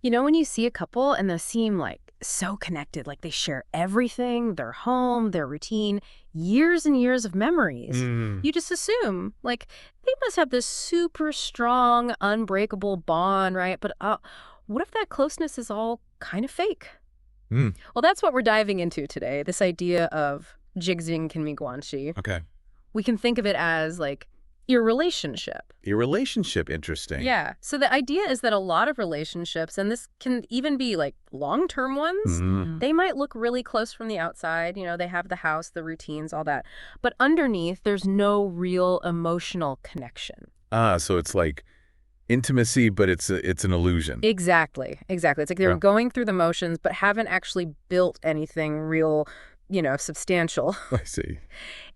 You know, when you see a couple and they seem like so connected, like they share everything, their home, their routine, years and years of memories, Mm. you just assume like they must have this super strong, unbreakable bond, right? But what if that closeness is all kind of fake? Mm. Well, that's what we're diving into today, this idea of Jigzing Kinmiguanshi. Okay. We can think of it as like your relationship. Your relationship, interesting. Yeah. So the idea is that a lot of relationships, and this can even be like long-term ones, they might look really close from the outside. You know, they have the house, the routines, all that. But underneath, there's no real emotional connection. So it's like intimacy, but it's an illusion. Exactly. Exactly. It's like they're Yeah. going through the motions, but haven't actually built anything real, substantial. I see.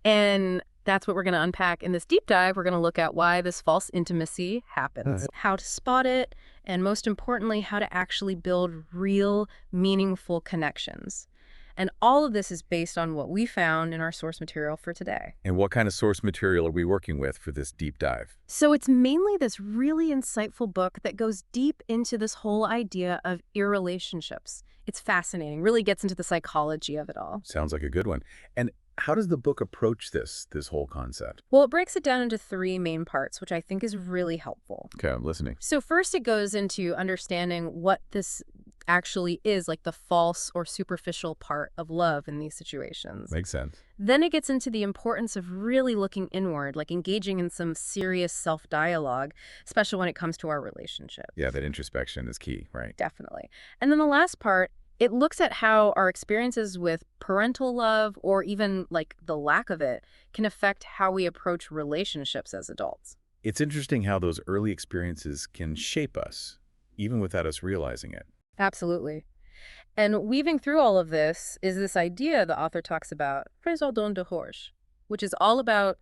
And that's what we're going to unpack in this deep dive. We're going to look at why this false intimacy happens, how to spot it, and most importantly, how to actually build real, meaningful connections. And all of this is based on what we found in our source material for today. And what kind of source material are we working with for this deep dive? So it's mainly this really insightful book that goes deep into this whole idea of irrelationships. It's fascinating, really gets into the psychology of it all. Sounds like a good one. And how does the book approach this whole concept? Well, it breaks it down into three main parts, which I think is really helpful. Okay, I'm listening. So first it goes into understanding what this actually is, like the false or superficial part of love in these situations. Makes sense. Then it gets into the importance of really looking inward, like engaging in some serious self-dialogue, especially when it comes to our relationship. Yeah, that introspection is key, right? Definitely. And then the last part, it looks at how our experiences with parental love, or even like the lack of it, can affect how we approach relationships as adults. It's interesting how those early experiences can shape us, even without us realizing it. Absolutely. And weaving through all of this is this idea the author talks about, raison d'être, which is all about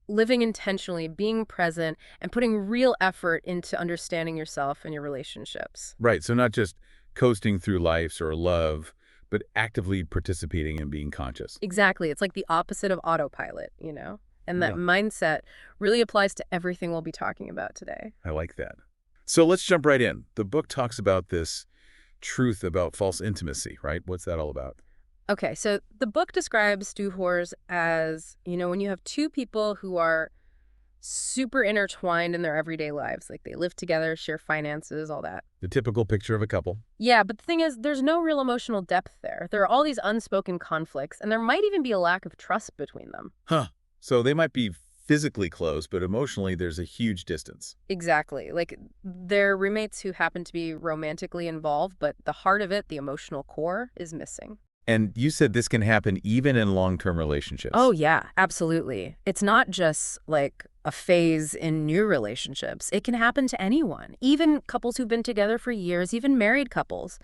living intentionally, being present, and putting real effort into understanding yourself and your relationships. Right, so not just coasting through life or love, but actively participating and being conscious. Exactly. It's like the opposite of autopilot, you know? And that Yeah. mindset really applies to everything we'll be talking about today. I like that. So let's jump right in. The book talks about this truth about false intimacy, right? What's that all about? Okay, so the book describes duhors as, when you have two people who are super intertwined in their everyday lives, like they live together, share finances, all that. The typical picture of a couple. Yeah, but the thing is, there's no real emotional depth there. There are all these unspoken conflicts, and there might even be a lack of trust between them. Huh. So they might be physically close, but emotionally there's a huge distance. Exactly. Like, they're roommates who happen to be romantically involved, but the heart of it, the emotional core, is missing. And you said this can happen even in long-term relationships. Oh, yeah, absolutely. It's not just like a phase in new relationships. It can happen to anyone, even couples who've been together for years, even married couples.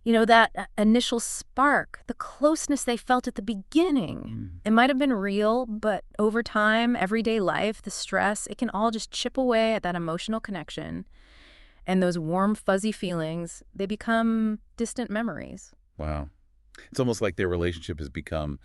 That initial spark, the closeness they felt at the beginning. It might have been real, but over time, everyday life, the stress, it can all just chip away at that emotional connection. And those warm, fuzzy feelings, they become distant memories. Wow. It's almost like their relationship has become,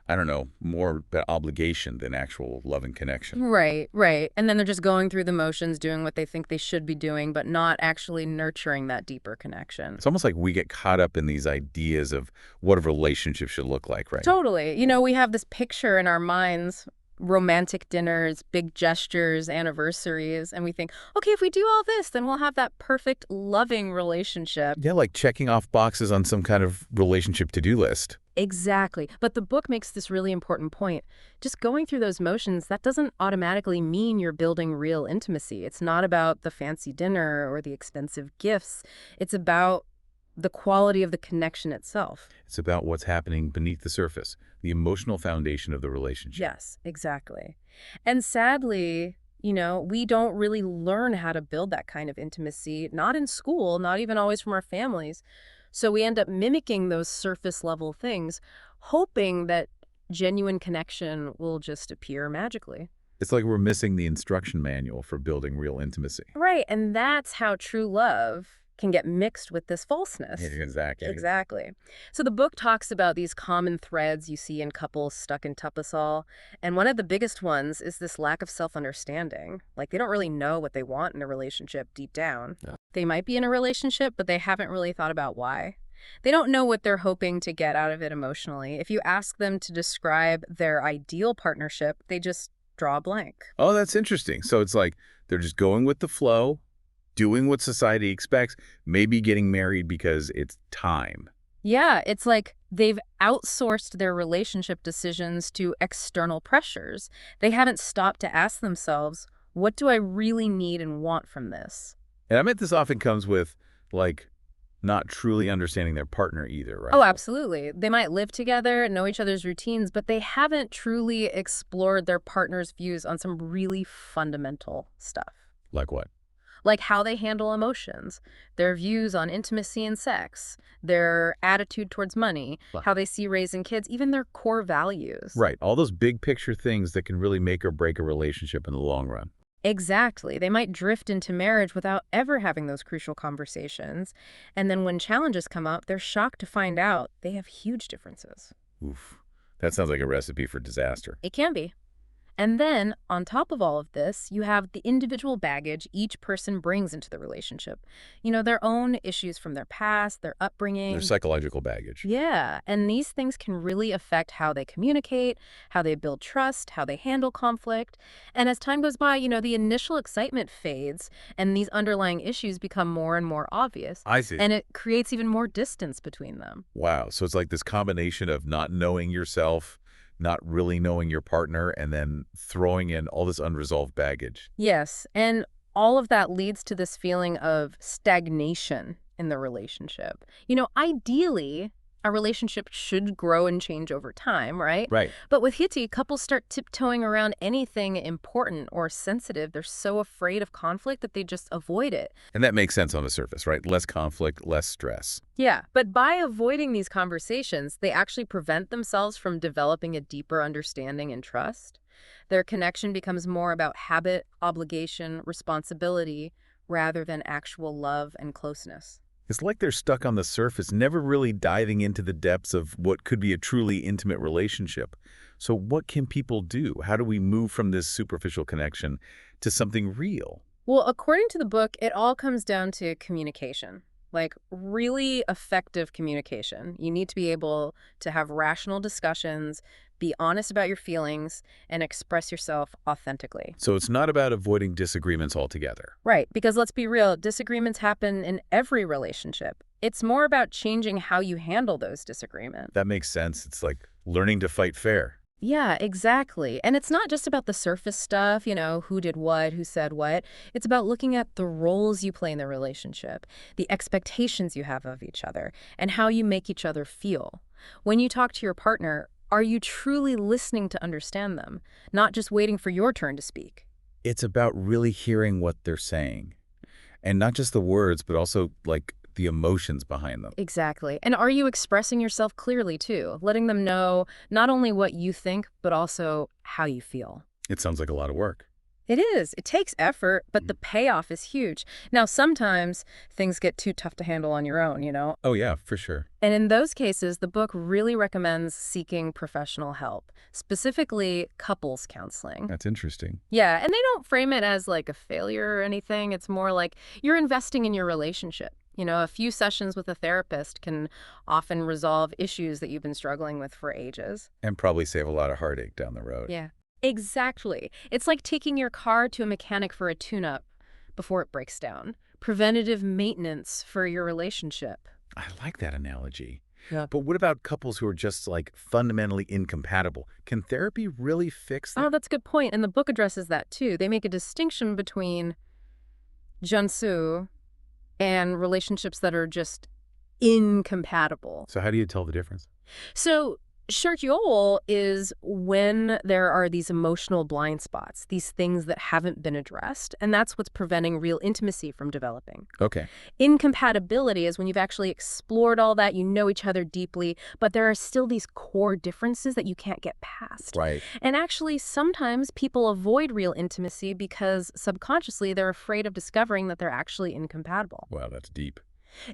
I don't know, more obligation than actual love and connection. Right, right. And then they're just going through the motions, doing what they think they should be doing, but not actually nurturing that deeper connection. It's almost like we get caught up in these ideas of what a relationship should look like, right? Totally. We have this picture in our minds, romantic dinners, big gestures, anniversaries, and we think, okay, if we do all this, then we'll have that perfect, loving relationship. Yeah, like checking off boxes on some kind of relationship to-do list. Exactly. But the book makes this really important point. Just going through those motions, that doesn't automatically mean you're building real intimacy. It's not about the fancy dinner or the expensive gifts. It's about the quality of the connection itself. It's about what's happening beneath the surface, the emotional foundation of the relationship. Yes, exactly. And sadly, we don't really learn how to build that kind of intimacy, not in school, not even always from our families. So we end up mimicking those surface level things, hoping that genuine connection will just appear magically. It's like we're missing the instruction manual for building real intimacy. Right, and that's how true love can get mixed with this falseness. Yeah, exactly. Exactly. So the book talks about these common threads you see in couples stuck in Tupasol, and one of the biggest ones is this lack of self-understanding. Like, they don't really know what they want in a relationship deep down. Yeah. They might be in a relationship, but they haven't really thought about why. They don't know what they're hoping to get out of it emotionally. If you ask them to describe their ideal partnership, they just draw a blank. Oh, that's interesting. So it's like they're just going with the flow, doing what society expects, maybe getting married because it's time. Yeah, it's like they've outsourced their relationship decisions to external pressures. They haven't stopped to ask themselves, what do I really need and want from this? And I bet this often comes with, like, not truly understanding their partner either, right? Oh, absolutely. They might live together, know each other's routines, but they haven't truly explored their partner's views on some really fundamental stuff. Like what? Like how they handle emotions, their views on intimacy and sex, their attitude towards money, Right. how they see raising kids, even their core values. Right. All those big picture things that can really make or break a relationship in the long run. Exactly. They might drift into marriage without ever having those crucial conversations. And then when challenges come up, they're shocked to find out they have huge differences. Oof. That sounds like a recipe for disaster. It can be. And then, on top of all of this, you have the individual baggage each person brings into the relationship. Their own issues from their past, their upbringing. Their psychological baggage. Yeah, and these things can really affect how they communicate, how they build trust, how they handle conflict. And as time goes by, the initial excitement fades and these underlying issues become more and more obvious. I see. And it creates even more distance between them. Wow. So it's like this combination of not knowing yourself, not really knowing your partner, and then throwing in all this unresolved baggage. Yes, and all of that leads to this feeling of stagnation in the relationship. Ideally, a relationship should grow and change over time, right? Right. But with Hiti, couples start tiptoeing around anything important or sensitive. They're so afraid of conflict that they just avoid it. And that makes sense on the surface, right? Less conflict, less stress. Yeah, but by avoiding these conversations, they actually prevent themselves from developing a deeper understanding and trust. Their connection becomes more about habit, obligation, responsibility, rather than actual love and closeness. It's like they're stuck on the surface, never really diving into the depths of what could be a truly intimate relationship. So what can people do? How do we move from this superficial connection to something real? Well, according to the book, it all comes down to communication, like really effective communication. You need to be able to have rational discussions, be honest about your feelings, and express yourself authentically. So it's not about avoiding disagreements altogether. Right, because let's be real, disagreements happen in every relationship. It's more about changing how you handle those disagreements. That makes sense. It's like learning to fight fair. Yeah, exactly. And it's not just about the surface stuff, who did what, who said what. It's about looking at the roles you play in the relationship, the expectations you have of each other, and how you make each other feel. When you talk to your partner, are you truly listening to understand them, not just waiting for your turn to speak? It's about really hearing what they're saying. And not just the words, but also like the emotions behind them. Exactly. And are you expressing yourself clearly, too, letting them know not only what you think, but also how you feel? It sounds like a lot of work. It is. It takes effort, but the payoff is huge. Now, sometimes things get too tough to handle on your own. Oh, yeah, for sure. And in those cases, the book really recommends seeking professional help, specifically couples counseling. That's interesting. Yeah, and they don't frame it as like a failure or anything. It's more like you're investing in your relationship. A few sessions with a therapist can often resolve issues that you've been struggling with for ages. And probably save a lot of heartache down the road. Yeah. Exactly. It's like taking your car to a mechanic for a tune-up before it breaks down. Preventative maintenance for your relationship. I like that analogy. Yeah. But what about couples who are just like fundamentally incompatible? Can therapy really fix that? Oh, that's a good point. And the book addresses that too. They make a distinction between Junsu and relationships that are just incompatible. So how do you tell the difference? So Sherkyol is when there are these emotional blind spots, these things that haven't been addressed, and that's what's preventing real intimacy from developing. Okay. Incompatibility is when you've actually explored all that, you know each other deeply, but there are still these core differences that you can't get past. Right. And actually, sometimes people avoid real intimacy because subconsciously they're afraid of discovering that they're actually incompatible. Wow, that's deep.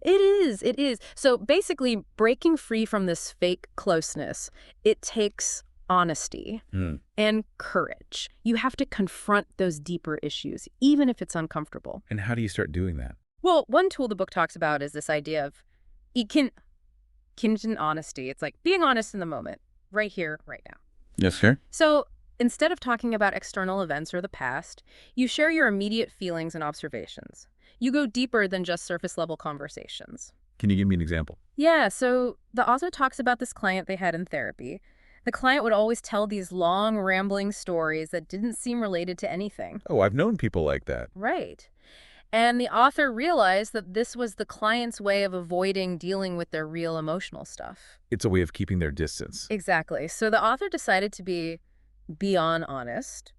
It is. It is. So basically, breaking free from this fake closeness, it takes honesty and courage. You have to confront those deeper issues, even if it's uncomfortable. And how do you start doing that? Well, one tool the book talks about is this idea of Kinjin honesty. It's like being honest in the moment, right here, right now. Yes, sir. So instead of talking about external events or the past, you share your immediate feelings and observations. You go deeper than just surface level conversations. Can you give me an example? Yeah, so the author talks about this client they had in therapy. The client would always tell these long, rambling stories that didn't seem related to anything. Oh, I've known people like that. Right. And the author realized that this was the client's way of avoiding dealing with their real emotional stuff. It's a way of keeping their distance. Exactly. So the author decided to be beyond honest.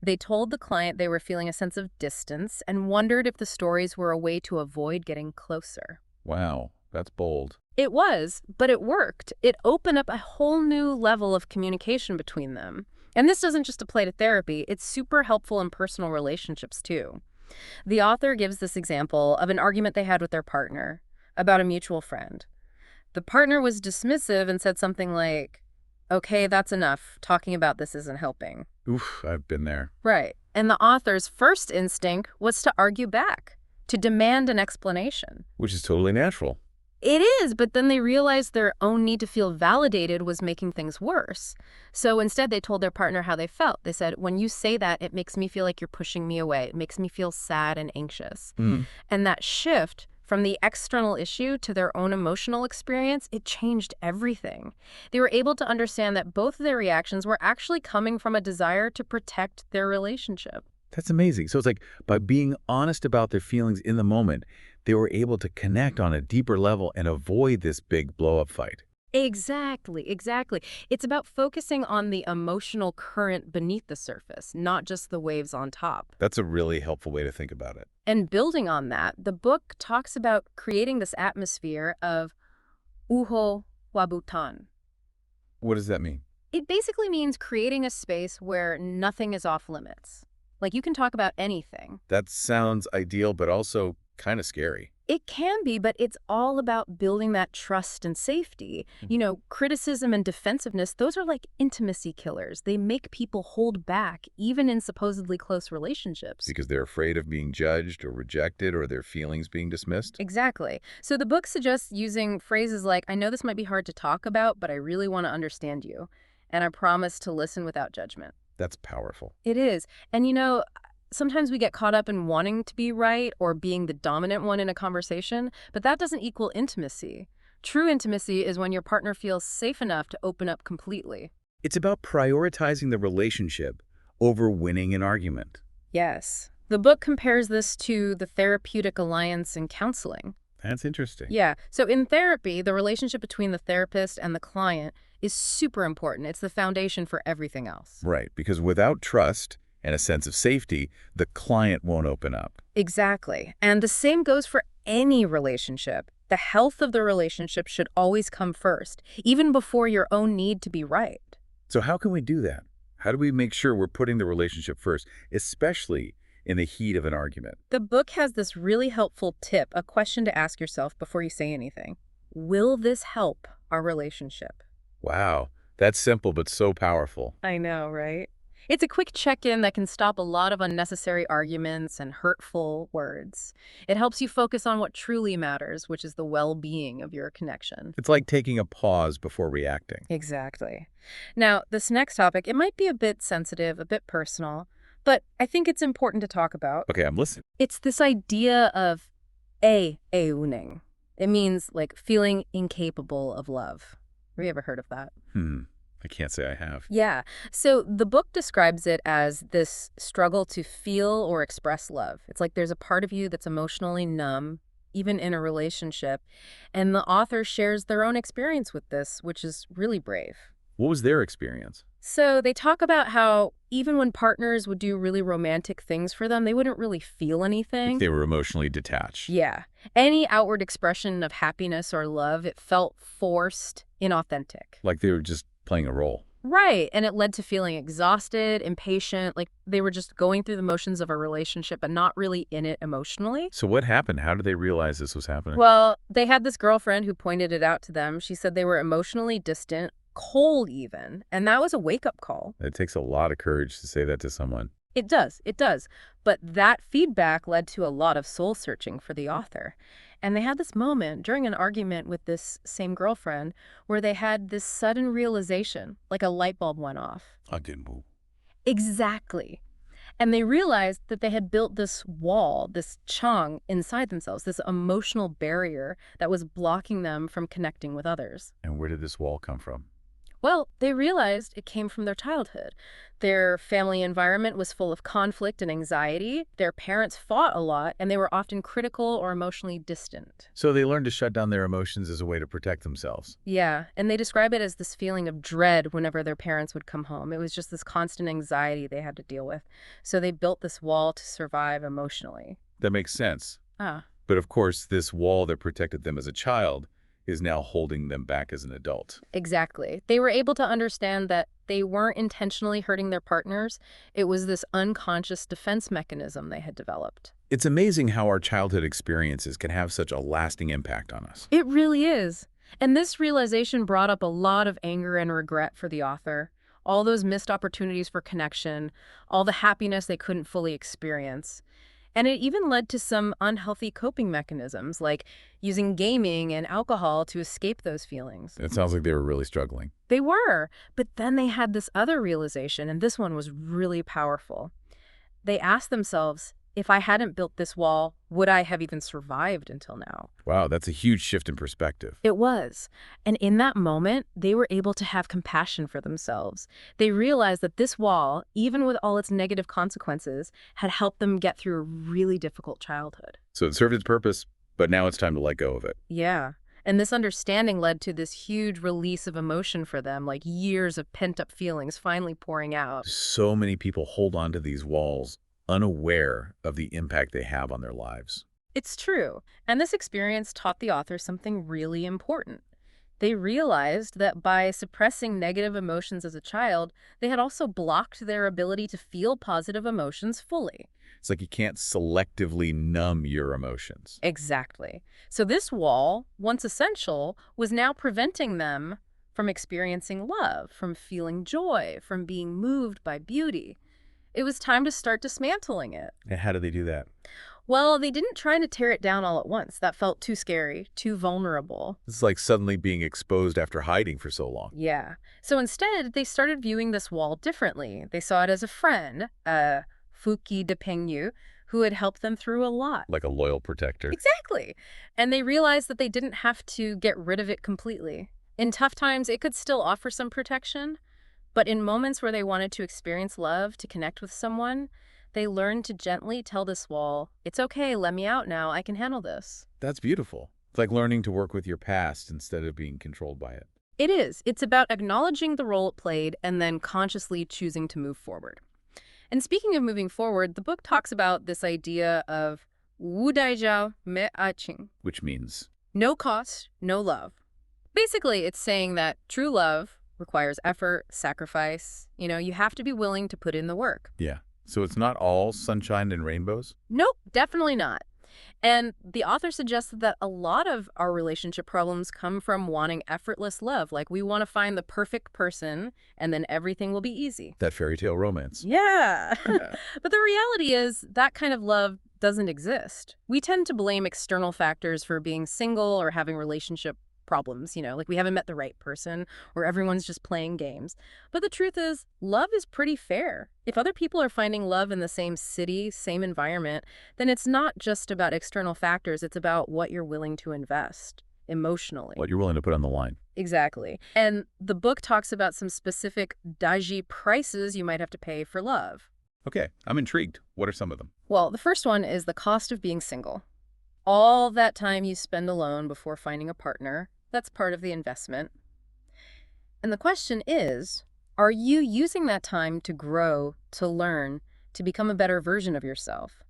They told the client they were feeling a sense of distance and wondered if the stories were a way to avoid getting closer. Wow, that's bold. It was, but it worked. It opened up a whole new level of communication between them. And this doesn't just apply to therapy, it's super helpful in personal relationships too. The author gives this example of an argument they had with their partner about a mutual friend. The partner was dismissive and said something like, "Okay, that's enough. Talking about this isn't helping." Oof, I've been there. Right. And the author's first instinct was to argue back, to demand an explanation. Which is totally natural. It is, but then they realized their own need to feel validated was making things worse. So instead, they told their partner how they felt. They said, "When you say that, it makes me feel like you're pushing me away. It makes me feel sad and anxious." And that shift from the external issue to their own emotional experience, it changed everything. They were able to understand that both of their reactions were actually coming from a desire to protect their relationship. That's amazing. So it's like by being honest about their feelings in the moment, they were able to connect on a deeper level and avoid this big blow-up fight. Exactly, exactly. It's about focusing on the emotional current beneath the surface, not just the waves on top. That's a really helpful way to think about it. And building on that, the book talks about creating this atmosphere of uho wabutan. What does that mean? It basically means creating a space where nothing is off limits. Like you can talk about anything. That sounds ideal, but also kind of scary. It can be, but it's all about building that trust and safety. You know, criticism and defensiveness, those are like intimacy killers. They make people hold back, even in supposedly close relationships. Because they're afraid of being judged or rejected or their feelings being dismissed? Exactly. So the book suggests using phrases like, "I know this might be hard to talk about, but I really want to understand you. And I promise to listen without judgment." That's powerful. It is. And you know, sometimes we get caught up in wanting to be right or being the dominant one in a conversation, but that doesn't equal intimacy. True intimacy is when your partner feels safe enough to open up completely. It's about prioritizing the relationship over winning an argument. Yes. The book compares this to the therapeutic alliance in counseling. That's interesting. Yeah. So in therapy, the relationship between the therapist and the client is super important. It's the foundation for everything else. Right, because without trust and a sense of safety, the client won't open up. Exactly. And the same goes for any relationship. The health of the relationship should always come first, even before your own need to be right. So how can we do that? How do we make sure we're putting the relationship first, especially in the heat of an argument? The book has this really helpful tip, a question to ask yourself before you say anything. Will this help our relationship? Wow, that's simple but so powerful. I know, right? It's a quick check-in that can stop a lot of unnecessary arguments and hurtful words. It helps you focus on what truly matters, which is the well-being of your connection. It's like taking a pause before reacting. Exactly. Now, this next topic, it might be a bit sensitive, a bit personal, but I think it's important to talk about. Okay, I'm listening. It's this idea of euning. It means like feeling incapable of love. Have you ever heard of that? I can't say I have. Yeah. So the book describes it as this struggle to feel or express love. It's like there's a part of you that's emotionally numb, even in a relationship. And the author shares their own experience with this, which is really brave. What was their experience? So they talk about how even when partners would do really romantic things for them, they wouldn't really feel anything. They were emotionally detached. Yeah. Any outward expression of happiness or love, it felt forced, inauthentic. Like they were just playing a role. Right. And it led to feeling exhausted, impatient, like they were just going through the motions of a relationship, but not really in it emotionally. So what happened? How did they realize this was happening? Well, they had this girlfriend who pointed it out to them. She said they were emotionally distant, cold even, and that was a wake-up call. It takes a lot of courage to say that to someone. It does, it does. But that feedback led to a lot of soul searching for the author. And they had this moment during an argument with this same girlfriend where they had this sudden realization, like a light bulb went off. I didn't move. Exactly. And they realized that they had built this wall, this chang inside themselves, this emotional barrier that was blocking them from connecting with others. And where did this wall come from? Well, they realized it came from their childhood. Their family environment was full of conflict and anxiety. Their parents fought a lot, and they were often critical or emotionally distant. So they learned to shut down their emotions as a way to protect themselves. Yeah, and they describe it as this feeling of dread whenever their parents would come home. It was just this constant anxiety they had to deal with. So they built this wall to survive emotionally. That makes sense. Ah. But of course, this wall that protected them as a child is now holding them back as an adult. Exactly. They were able to understand that they weren't intentionally hurting their partners. It was this unconscious defense mechanism they had developed. It's amazing how our childhood experiences can have such a lasting impact on us. It really is. And this realization brought up a lot of anger and regret for the author. All those missed opportunities for connection, all the happiness they couldn't fully experience. And it even led to some unhealthy coping mechanisms, like using gaming and alcohol to escape those feelings. It sounds like they were really struggling. They were, but then they had this other realization, and this one was really powerful. They asked themselves, if I hadn't built this wall, would I have even survived until now? Wow, that's a huge shift in perspective. It was. And in that moment, they were able to have compassion for themselves. They realized that this wall, even with all its negative consequences, had helped them get through a really difficult childhood. So it served its purpose, but now it's time to let go of it. Yeah. And this understanding led to this huge release of emotion for them, like years of pent-up feelings finally pouring out. So many people hold on to these walls unaware of the impact they have on their lives. It's true. And this experience taught the author something really important. They realized that by suppressing negative emotions as a child, they had also blocked their ability to feel positive emotions fully. It's like you can't selectively numb your emotions. Exactly. So this wall, once essential, was now preventing them from experiencing love, from feeling joy, from being moved by beauty. It was time to start dismantling it. And how do they do that? Well, they didn't try to tear it down all at once. That felt too scary, too vulnerable. It's like suddenly being exposed after hiding for so long. Yeah. So instead, they started viewing this wall differently. They saw it as a friend, a Fuki de Pengyu, who had helped them through a lot. Like a loyal protector. Exactly. And they realized that they didn't have to get rid of it completely. In tough times, it could still offer some protection. But in moments where they wanted to experience love, to connect with someone, they learned to gently tell this wall, it's okay, let me out now, I can handle this. That's beautiful. It's like learning to work with your past instead of being controlled by it. It is. It's about acknowledging the role it played and then consciously choosing to move forward. And speaking of moving forward, the book talks about this idea of wu daijiao me aching. Which means? No cost, no love. Basically, it's saying that true love requires effort, sacrifice. You have to be willing to put in the work. Yeah. So it's not all sunshine and rainbows? Nope, definitely not. And the author suggested that a lot of our relationship problems come from wanting effortless love. Like we want to find the perfect person and then everything will be easy. That fairy tale romance. Yeah. Yeah. But the reality is that kind of love doesn't exist. We tend to blame external factors for being single or having relationship problems, like we haven't met the right person or everyone's just playing games. But the truth is, love is pretty fair. If other people are finding love in the same city, same environment, then it's not just about external factors, it's about what you're willing to invest emotionally. What you're willing to put on the line. Exactly. And the book talks about some specific daiji prices you might have to pay for love. Okay, I'm intrigued. What are some of them? Well, the first one is the cost of being single. All that time you spend alone before finding a partner, that's part of the investment. And the question is, are you using that time to grow, to learn, to become a better version of yourself?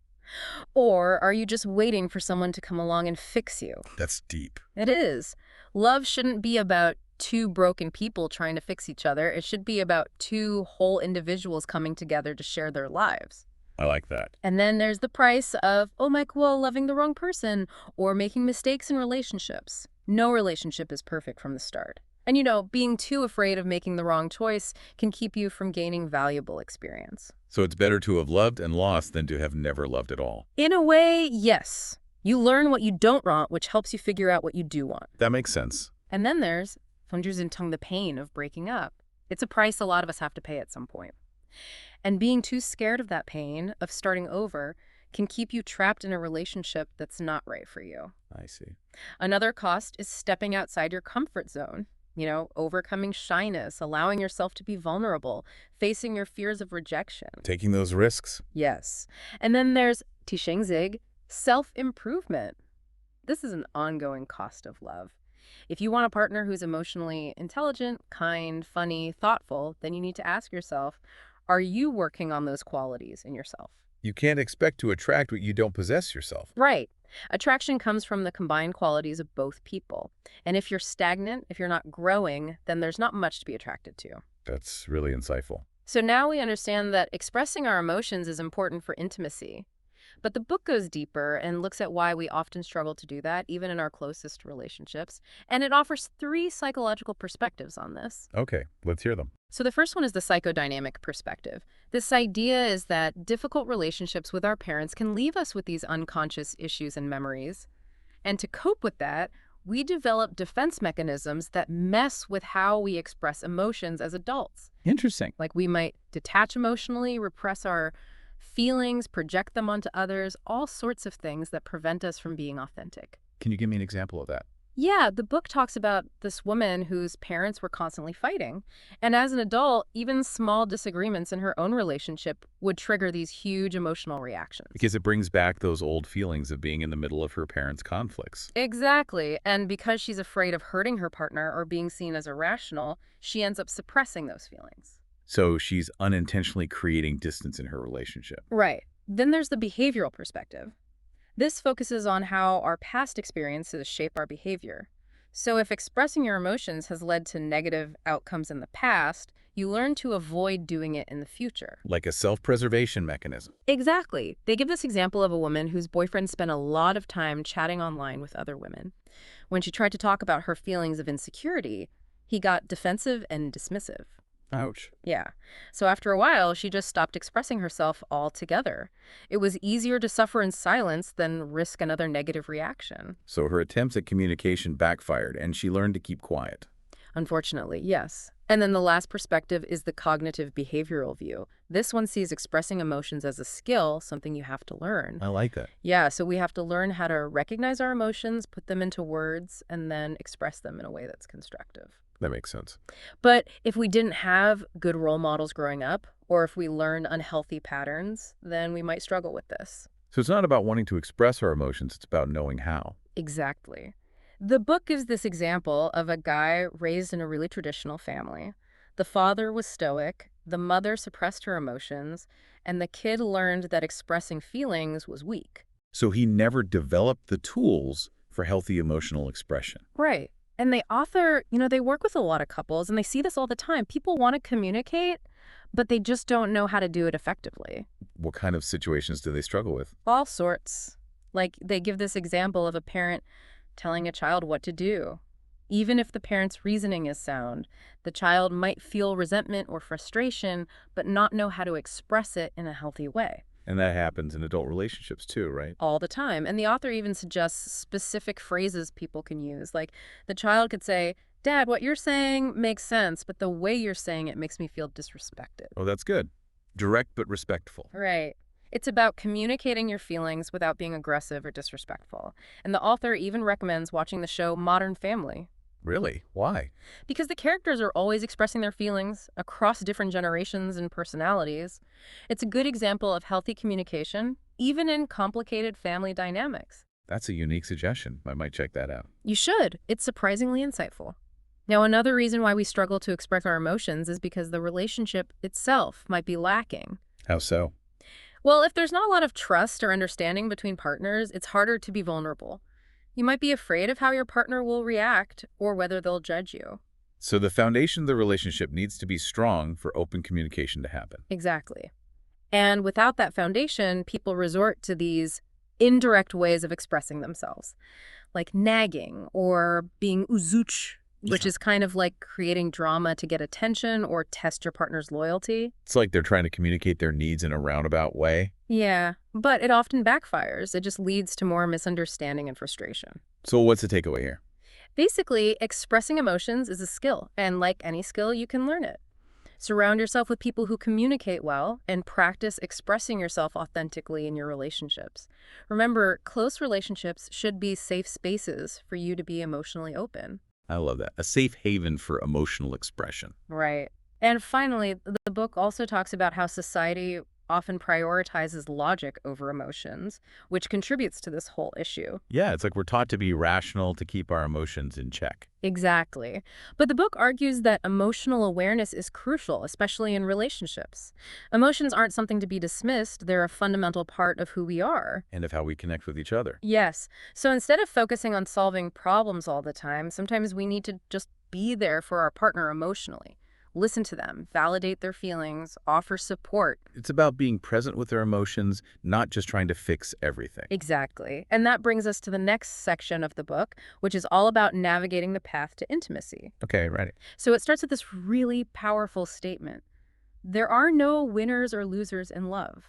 Or are you just waiting for someone to come along and fix you? That's deep. It is. Love shouldn't be about two broken people trying to fix each other. It should be about two whole individuals coming together to share their lives. I like that. And then there's the price of, oh my cool, loving the wrong person or making mistakes in relationships. No relationship is perfect from the start. And being too afraid of making the wrong choice can keep you from gaining valuable experience. So it's better to have loved and lost than to have never loved at all. In a way, yes. You learn what you don't want, which helps you figure out what you do want. That makes sense. And then there's the pain of breaking up. It's a price a lot of us have to pay at some point. And being too scared of that pain, of starting over, can keep you trapped in a relationship that's not right for you. I see. Another cost is stepping outside your comfort zone. Overcoming shyness, allowing yourself to be vulnerable, facing your fears of rejection. Taking those risks. Yes. And then there's Tixingzig, self-improvement. This is an ongoing cost of love. If you want a partner who's emotionally intelligent, kind, funny, thoughtful, then you need to ask yourself, are you working on those qualities in yourself? You can't expect to attract what you don't possess yourself. Right. Attraction comes from the combined qualities of both people. And if you're stagnant, if you're not growing, then there's not much to be attracted to. That's really insightful. So now we understand that expressing our emotions is important for intimacy. But the book goes deeper and looks at why we often struggle to do that, even in our closest relationships. And it offers 3 psychological perspectives on this. Okay, let's hear them. So the first one is the psychodynamic perspective. This idea is that difficult relationships with our parents can leave us with these unconscious issues and memories. And to cope with that, we develop defense mechanisms that mess with how we express emotions as adults. Interesting. Like we might detach emotionally, repress our feelings, project them onto others, all sorts of things that prevent us from being authentic. Can you give me an example of that? Yeah, the book talks about this woman whose parents were constantly fighting. And as an adult, even small disagreements in her own relationship would trigger these huge emotional reactions. Because it brings back those old feelings of being in the middle of her parents' conflicts. Exactly. And because she's afraid of hurting her partner or being seen as irrational, she ends up suppressing those feelings. So she's unintentionally creating distance in her relationship. Right. Then there's the behavioral perspective. This focuses on how our past experiences shape our behavior. So if expressing your emotions has led to negative outcomes in the past, you learn to avoid doing it in the future. Like a self-preservation mechanism. Exactly. They give this example of a woman whose boyfriend spent a lot of time chatting online with other women. When she tried to talk about her feelings of insecurity, he got defensive and dismissive. Ouch. Yeah. So after a while, she just stopped expressing herself altogether. It was easier to suffer in silence than risk another negative reaction. So her attempts at communication backfired, and she learned to keep quiet. Unfortunately, yes. And then the last perspective is the cognitive behavioral view. This one sees expressing emotions as a skill, something you have to learn. I like that. Yeah, so we have to learn how to recognize our emotions, put them into words, and then express them in a way that's constructive. That makes sense. But if we didn't have good role models growing up, or if we learn unhealthy patterns, then we might struggle with this. So it's not about wanting to express our emotions, it's about knowing how. Exactly. The book gives this example of a guy raised in a really traditional family. The father was stoic, the mother suppressed her emotions, and the kid learned that expressing feelings was weak. So he never developed the tools for healthy emotional expression. Right. And the author, they work with a lot of couples, and they see this all the time. People want to communicate, but they just don't know how to do it effectively. What kind of situations do they struggle with? All sorts. Like, they give this example of a parent telling a child what to do. Even if the parent's reasoning is sound, the child might feel resentment or frustration, but not know how to express it in a healthy way. And that happens in adult relationships too, right? All the time. And the author even suggests specific phrases people can use. Like, the child could say, "Dad, what you're saying makes sense, but the way you're saying it makes me feel disrespected." Oh, that's good. Direct but respectful. Right. It's about communicating your feelings without being aggressive or disrespectful. And the author even recommends watching the show Modern Family. Really? Why? Because the characters are always expressing their feelings across different generations and personalities. It's a good example of healthy communication, even in complicated family dynamics. That's a unique suggestion. I might check that out. You should. It's surprisingly insightful. Now, another reason why we struggle to express our emotions is because the relationship itself might be lacking. How so? Well, if there's not a lot of trust or understanding between partners, it's harder to be vulnerable. You might be afraid of how your partner will react or whether they'll judge you. So the foundation of the relationship needs to be strong for open communication to happen. Exactly. And without that foundation, people resort to these indirect ways of expressing themselves, like nagging or being uzuch, which Yeah. is kind of like creating drama to get attention or test your partner's loyalty. It's like they're trying to communicate their needs in a roundabout way. Yeah, but it often backfires. It just leads to more misunderstanding and frustration. So what's the takeaway here? Basically, expressing emotions is a skill, and like any skill, you can learn it. Surround yourself with people who communicate well and practice expressing yourself authentically in your relationships. Remember, close relationships should be safe spaces for you to be emotionally open. I love that. A safe haven for emotional expression. Right. And finally, the book also talks about how society often prioritizes logic over emotions, which contributes to this whole issue. Yeah, it's like we're taught to be rational to keep our emotions in check. Exactly. But the book argues that emotional awareness is crucial, especially in relationships. Emotions aren't something to be dismissed, they're a fundamental part of who we are. And of how we connect with each other. Yes. So instead of focusing on solving problems all the time, sometimes we need to just be there for our partner emotionally. Listen to them, validate their feelings, offer support. It's about being present with their emotions, not just trying to fix everything. Exactly. And that brings us to the next section of the book, which is all about navigating the path to intimacy. Okay, right. So it starts with this really powerful statement. There are no winners or losers in love.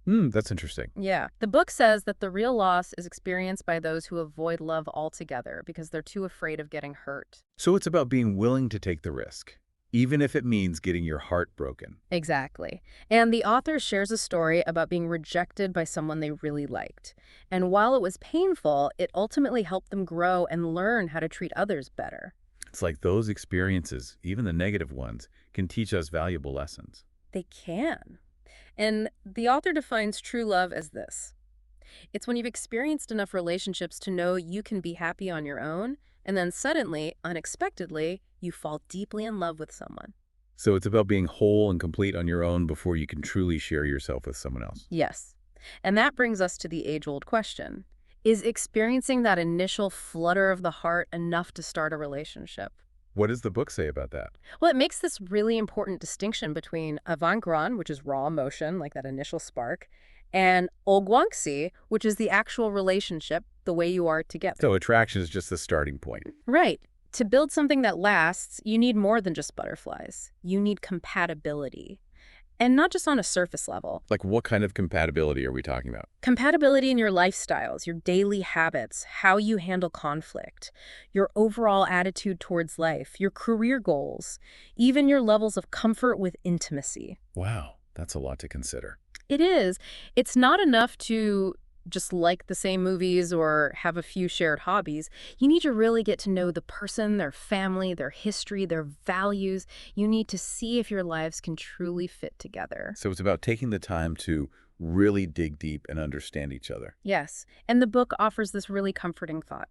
That's interesting. Yeah. The book says that the real loss is experienced by those who avoid love altogether because they're too afraid of getting hurt. So it's about being willing to take the risk, even if it means getting your heart broken. Exactly. And the author shares a story about being rejected by someone they really liked. And while it was painful, it ultimately helped them grow and learn how to treat others better. It's like those experiences, even the negative ones, can teach us valuable lessons. They can. And the author defines true love as this. It's when you've experienced enough relationships to know you can be happy on your own, and then suddenly, unexpectedly, you fall deeply in love with someone. So it's about being whole and complete on your own before you can truly share yourself with someone else. Yes. And that brings us to the age-old question. Is experiencing that initial flutter of the heart enough to start a relationship? What does the book say about that? Well, it makes this really important distinction between avant-garde, which is raw emotion, like that initial spark, and ogwangsi, which is the actual relationship, the way you are together. So attraction is just the starting point. Right. To build something that lasts, you need more than just butterflies. You need compatibility. And not just on a surface level. Like what kind of compatibility are we talking about? Compatibility in your lifestyles, your daily habits, how you handle conflict, your overall attitude towards life, your career goals, even your levels of comfort with intimacy. Wow, that's a lot to consider. It is. It's not enough to just like the same movies or have a few shared hobbies. You need to really get to know the person, their family, their history, their values. You need to see if your lives can truly fit together. So it's about taking the time to really dig deep and understand each other. Yes, and the book offers this really comforting thought.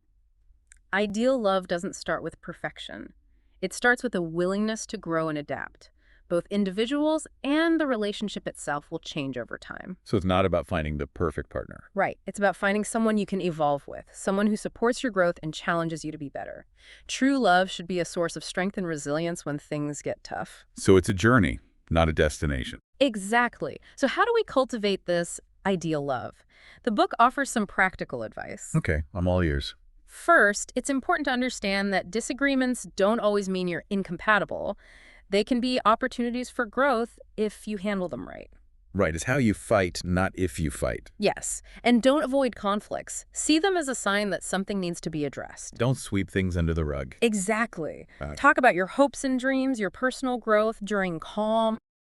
Ideal love doesn't start with perfection. It starts with a willingness to grow and adapt. Both individuals and the relationship itself will change over time. So it's not about finding the perfect partner. Right. It's about finding someone you can evolve with, someone who supports your growth and challenges you to be better. True love should be a source of strength and resilience when things get tough. So it's a journey, not a destination. Exactly. So how do we cultivate this ideal love? The book offers some practical advice. Okay, I'm all ears. First, it's important to understand that disagreements don't always mean you're incompatible. They can be opportunities for growth if you handle them right. Right, it's how you fight, not if you fight. Yes, and don't avoid conflicts. See them as a sign that something needs to be addressed. Don't sweep things under the rug. Exactly. Got it. Talk about your hopes and dreams, your personal growth during calm,